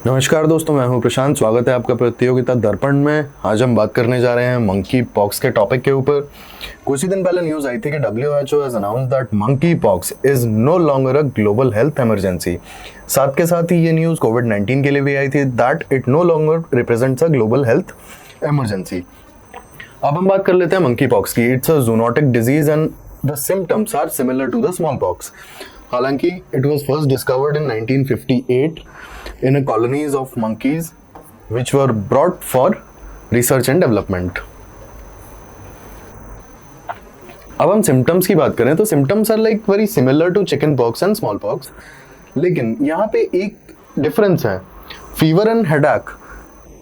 नमस्कार दोस्तों, मैं हूं प्रशांत। स्वागत है आपका प्रतियोगिता दर्पण में। आज हम बात करने जा रहे हैं मंकी पॉक्स के टॉपिक के ऊपर। कुछ ही दिन पहले न्यूज आई थी कि WHO has announced that monkeypox is no longer a global health emergency. साथ के साथ ही ये न्यूज कोविड-19 के लिए भी आई थी that it no longer represents a global health emergency. अब हम बात कर लेते हैं मंकी पॉक्स की। It's a zoonotic disease and the symptoms are similar to the smallpox. हालांकि it was first discovered in 1958 in a colonies of monkeys which were brought for research and development. अब हम symptoms की बात करें तो symptoms are like very similar to chickenpox and smallpox, लेकिन यहाँ पे एक डिफरेंस है। Fever and headache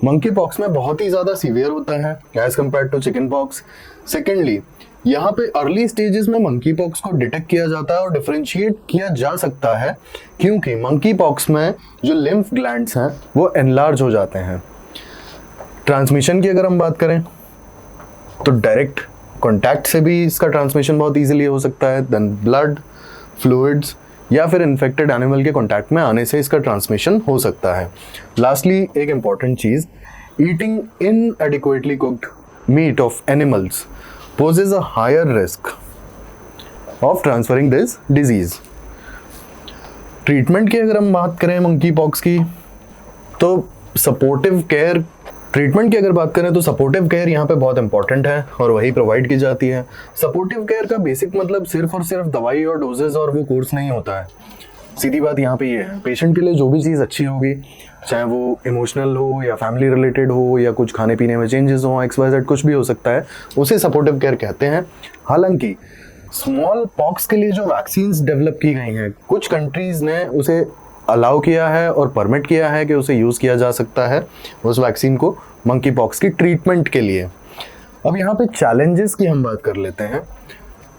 monkeypox में बहुत ही ज़्यादा सीवियर होता है as compared to chickenpox. Secondly, यहाँ पे अर्ली स्टेजेस में मंकी पॉक्स को डिटेक्ट किया जाता है और डिफरेंशिएट किया जा सकता है, क्योंकि मंकी पॉक्स में जो लिम्फ ग्लैंड्स हैं वो एनलार्ज हो जाते हैं। ट्रांसमिशन की अगर हम बात करें तो डायरेक्ट कॉन्टैक्ट से भी इसका ट्रांसमिशन बहुत इजीली हो सकता है, देन ब्लड, फ्लूइड्स या फिर इन्फेक्टेड एनिमल के कॉन्टैक्ट में आने से इसका ट्रांसमिशन हो सकता है। लास्टली, एक इंपॉर्टेंट चीज़, eating inadequately cooked meat of animals poses a higher risk of transferring this disease. Treatment की अगर हम बात करें मंकी पॉक्स की तो सपोर्टिव केयर यहाँ पे बहुत इंपॉर्टेंट है और वही प्रोवाइड की जाती है। सपोर्टिव केयर का बेसिक मतलब सिर्फ और सिर्फ दवाई और डोजेज और वो कोर्स नहीं होता है। सीधी बात यहाँ पे ये है, पेशेंट के लिए जो भी चीज़ अच्छी होगी, चाहे वो इमोशनल हो या फैमिली रिलेटेड हो या कुछ खाने पीने में चेंजेस हो, XYZ कुछ भी हो सकता है, उसे सपोर्टिव केयर कहते हैं। हालांकि स्मॉल पॉक्स के लिए जो वैक्सीन्स डेवलप की गई हैं, कुछ कंट्रीज़ ने उसे अलाउ किया है और परमिट किया है कि उसे यूज़ किया जा सकता है, उस वैक्सीन को मंकी पॉक्स की ट्रीटमेंट के लिए। अब यहाँ पे चैलेंजेस की हम बात कर लेते हैं।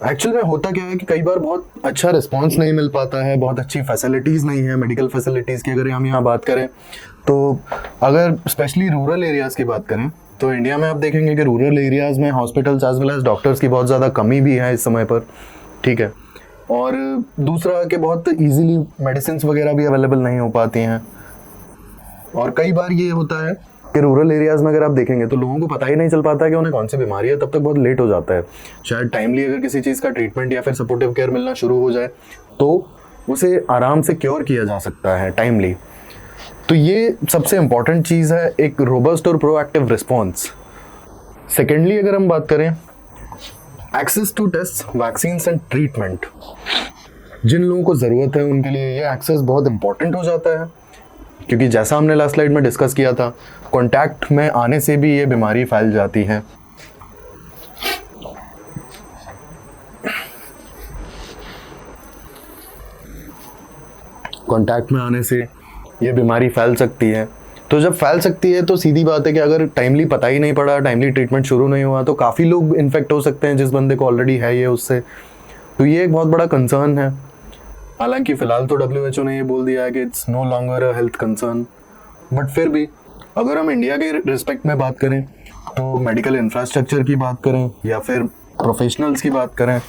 एक्चुअल में होता क्या है कि कई बार बहुत अच्छा रिस्पांस नहीं मिल पाता है, बहुत अच्छी फैसिलिटीज़ नहीं है। मेडिकल फैसिलिटीज़ की अगर हम यहाँ बात करें तो अगर स्पेशली रूरल एरियाज़ की बात करें तो इंडिया में आप देखेंगे कि रूरल एरियाज़ में hospitals as well as doctors की बहुत ज़्यादा कमी भी है इस समय पर, ठीक है। और दूसरा कि बहुत ईजीली मेडिसिन वगैरह भी अवेलेबल नहीं हो पाती हैं। और कई बार ये होता है कि रूरल एरियाज़ में अगर आप देखेंगे तो लोगों को पता ही नहीं चल पाता है कि उन्हें कौन सी बीमारी है, तब तक बहुत लेट हो जाता है। शायद टाइमली अगर किसी चीज़ का ट्रीटमेंट या फिर सपोर्टिव केयर मिलना शुरू हो जाए तो उसे आराम से क्योर किया जा सकता है टाइमली। तो ये सबसे इम्पॉर्टेंट चीज़ है, एक रोबस्ट और प्रोएक्टिव रिस्पॉन्स। सेकेंडली, अगर हम बात करें access to test, vaccines and treatment, जिन लोगों को ज़रूरत है उनके लिए ये एक्सेस बहुत इंपॉर्टेंट हो जाता है, क्योंकि जैसा हमने लास्ट स्लाइड में डिस्कस किया था, कांटेक्ट में आने से भी ये बीमारी फैल जाती है। कांटेक्ट में आने से ये बीमारी फैल सकती है। तो जब फैल सकती है तो सीधी बात है कि अगर टाइमली पता ही नहीं पड़ा, टाइमली ट्रीटमेंट शुरू नहीं हुआ, तो काफ़ी लोग इन्फेक्ट हो सकते हैं जिस बंदे को ऑलरेडी है ये उससे। तो ये एक बहुत बड़ा कंसर्न है। हालांकि फ़िलहाल तो WHO ने ये बोल दिया है कि it's no longer a health concern, but फिर भी अगर हम इंडिया के रिस्पेक्ट में बात करें तो मेडिकल इंफ्रास्ट्रक्चर की बात करें या फिर प्रोफेशनल्स की बात करें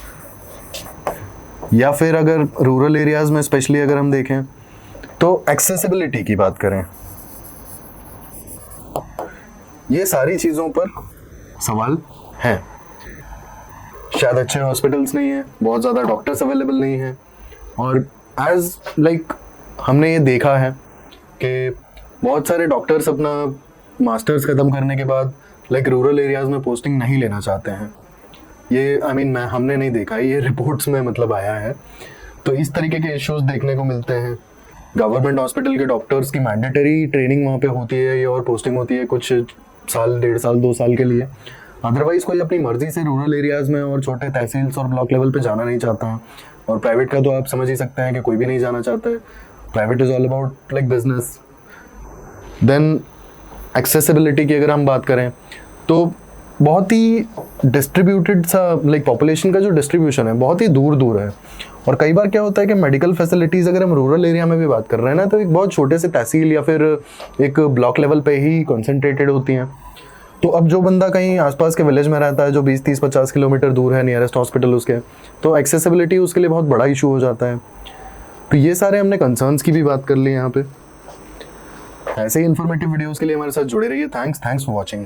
या फिर अगर रूरल एरियाज़ में स्पेशली अगर हम देखें तो एक्सेसिबिलिटी की बात करें, ये सारी चीज़ों पर सवाल हैं। शायद अच्छे हॉस्पिटल्स नहीं हैं, बहुत ज़्यादा डॉक्टर्स अवेलेबल नहीं हैं, और एज लाइक हमने ये देखा है कि बहुत सारे डॉक्टर्स अपना मास्टर्स ख़त्म करने के बाद लाइक रूरल एरियाज़ में पोस्टिंग नहीं लेना चाहते हैं। ये हमने नहीं देखा है, ये रिपोर्ट्स में मतलब आया है। तो इस तरीके के इश्यूज देखने को मिलते हैं। गवर्नमेंट हॉस्पिटल के डॉक्टर्स की मैंडेटरी ट्रेनिंग वहाँ पे होती है और पोस्टिंग होती है कुछ साल, 1.5 साल, 2 साल के लिए। अदरवाइज़ कोई अपनी मर्जी से रूरल एरियाज़ में और छोटे तहसील्स और ब्लॉक लेवल पे जाना नहीं चाहता है। और प्राइवेट का तो आप समझ ही सकते हैं कि कोई भी नहीं जाना चाहता है। Private is all about like business. Then accessibility की अगर हम बात करें तो बहुत ही डिस्ट्रीब्यूटेड सा लाइक पॉपुलेशन का जो डिस्ट्रीब्यूशन है बहुत ही दूर दूर है। और कई बार क्या होता है कि मेडिकल फैसिलिटीज़ अगर हम रूरल एरिया में भी बात कर रहे हैं ना, तो एक बहुत छोटे से तहसील या फिर एक ब्लॉक लेवल पे ही कॉन्सेंट्रेटेड होती हैं। तो अब जो बंदा कहीं आसपास के विलेज में रहता है जो 20, 30, 50 किलोमीटर दूर है नियरेस्ट हॉस्पिटल उसके, तो एक्सेसिबिलिटी उसके लिए बहुत बड़ा इशू हो जाता है। तो ये सारे हमने कंसर्न्स की भी बात कर ली यहाँ पे। ऐसे ही इन्फॉर्मेटिव वीडियोज़ के लिए हमारे साथ जुड़े रहिए। Thanks for watching.